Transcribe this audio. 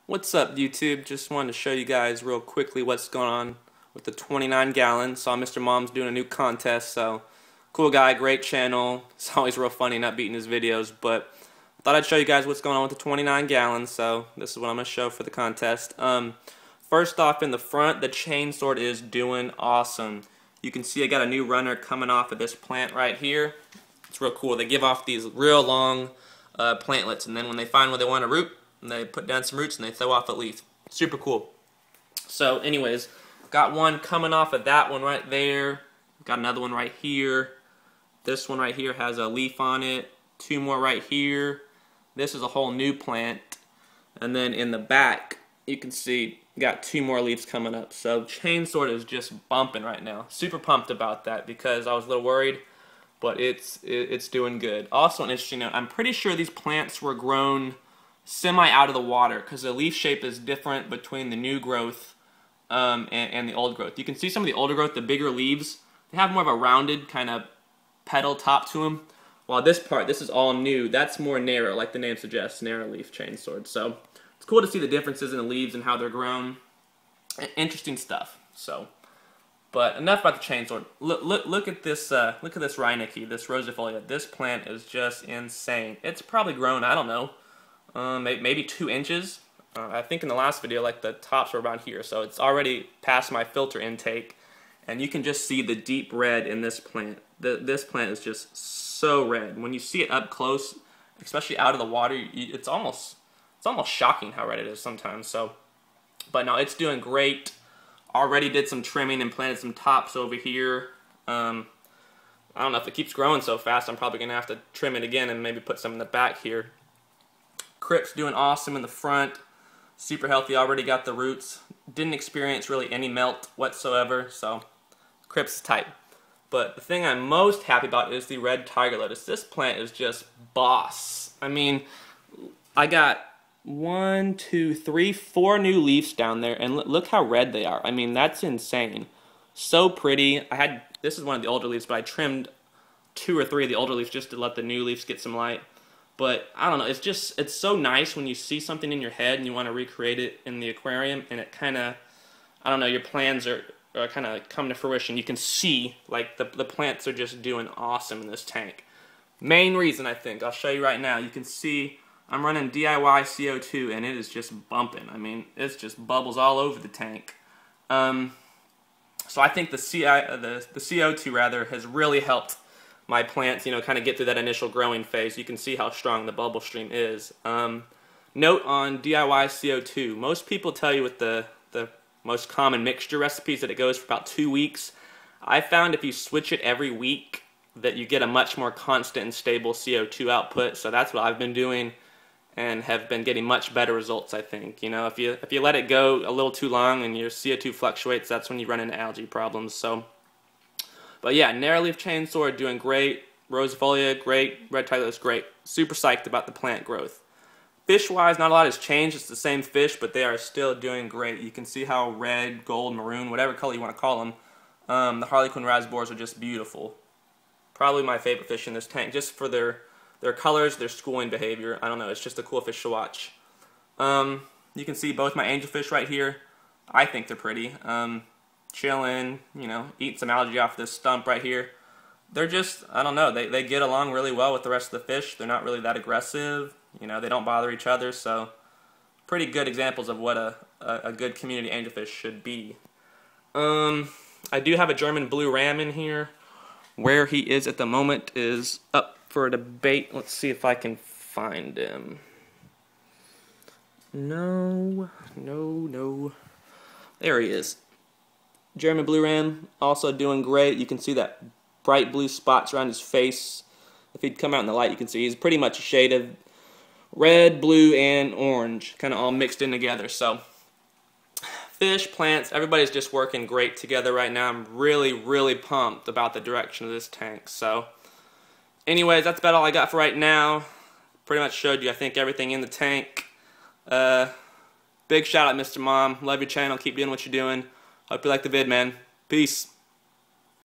What's up, YouTube? Just wanted to show you guys real quickly what's going on with the 29 gallon. Saw Mr.Moms doing a new contest, so cool guy, great channel. It's always real funny not beating his videos, but I thought I'd show you guys what's going on with the 29 gallons, so this is what I'm going to show for the contest. First off, in the front, the chain sword is doing awesome. You can see I got a new runner coming off of this plant right here. It's real cool. They give off these real long plantlets, and then when they find where they want to root, and they put down some roots and they throw off a leaf. Super cool. So anyways, got one coming off of that one right there. Got another one right here. This one right here has a leaf on it. Two more right here. This is a whole new plant. And then in the back, you can see got two more leaves coming up. So chain sword is just bumping right now. Super pumped about that because I was a little worried, but it's doing good. Also an interesting note, I'm pretty sure these plants were grown semi out of the water because the leaf shape is different between the new growth and the old growth. You can see some of the older growth, the bigger leaves, they have more of a rounded kind of petal top to them. While this part, this is all new, that's more narrow, like the name suggests, narrow leaf chain sword. So it's cool to see the differences in the leaves and how they're grown. Interesting stuff. So, but enough about the chain sword. Look at this Reineke, this rosifolia. This plant is just insane. It's probably grown, I don't know, maybe 2 inches. I think in the last video, like the tops were around here, so it's already past my filter intake, and you can just see the deep red in this plant. This plant is just so red. When you see it up close, especially out of the water, it's almost shocking how red it is sometimes. So, but no, it's doing great. Already did some trimming and planted some tops over here. I don't know if it keeps growing so fast. I'm probably gonna have to trim it again and maybe put some in the back here. Crip's doing awesome in the front, super healthy, already got the roots, didn't experience really any melt whatsoever, so Crip's is tight. But the thing I'm most happy about is the red tiger lettuce. This plant is just boss. I mean, I got 1, 2, 3, 4 new leaves down there, and look how red they are. I mean, that's insane. So pretty. This is one of the older leaves, but I trimmed 2 or 3 of the older leaves just to let the new leaves get some light. But I don't know, it's so nice when you see something in your head and you want to recreate it in the aquarium, and it kind of, I don't know, your plans are kind of come to fruition. You can see, like, the plants are just doing awesome in this tank. Main reason, I think, I'll show you right now. You can see I'm running DIY CO2, and it is just bumping. I mean, it's just bubbles all over the tank. So I think the CO2 rather has really helped my plants, you know, kind of get through that initial growing phase. You can see how strong the bubble stream is. Note on DIY CO2, most people tell you with the most common mixture recipes that it goes for about 2 weeks. I found if you switch it every week that you get a much more constant and stable CO2 output, so that's what I've been doing and have been getting much better results, I think. You know, if you let it go a little too long and your CO2 fluctuates, that's when you run into algae problems. So, but yeah, narrowleaf chain sword doing great, rosifolia great, red tiger lettuce great. Super psyched about the plant growth. Fish-wise, not a lot has changed. It's the same fish, but they are still doing great. You can see how red, gold, maroon, whatever color you want to call them, the harlequin rasbors are just beautiful. Probably my favorite fish in this tank, just for their colors, their schooling behavior. I don't know, it's just a cool fish to watch. You can see both my angelfish right here. I think they're pretty. Chilling, you know, eating some algae off this stump right here. They're just, I don't know, they get along really well with the rest of the fish. They're not really that aggressive. You know, they don't bother each other, so pretty good examples of what a good community angelfish should be. I do have a German blue ram in here. Where he is at the moment is up for a debate. Let's see if I can find him. No. There he is. German blue ram, also doing great. You can see that bright blue spots around his face. If he'd come out in the light, you can see he's pretty much a shade of red, blue, and orange, kind of all mixed in together. So, fish, plants, everybody's just working great together right now. I'm really pumped about the direction of this tank. So, anyways, that's about all I got for right now. Pretty much showed you, I think, everything in the tank. Big shout out, Mr. Mom. Love your channel. Keep doing what you're doing. Hope you like the vid, man. Peace.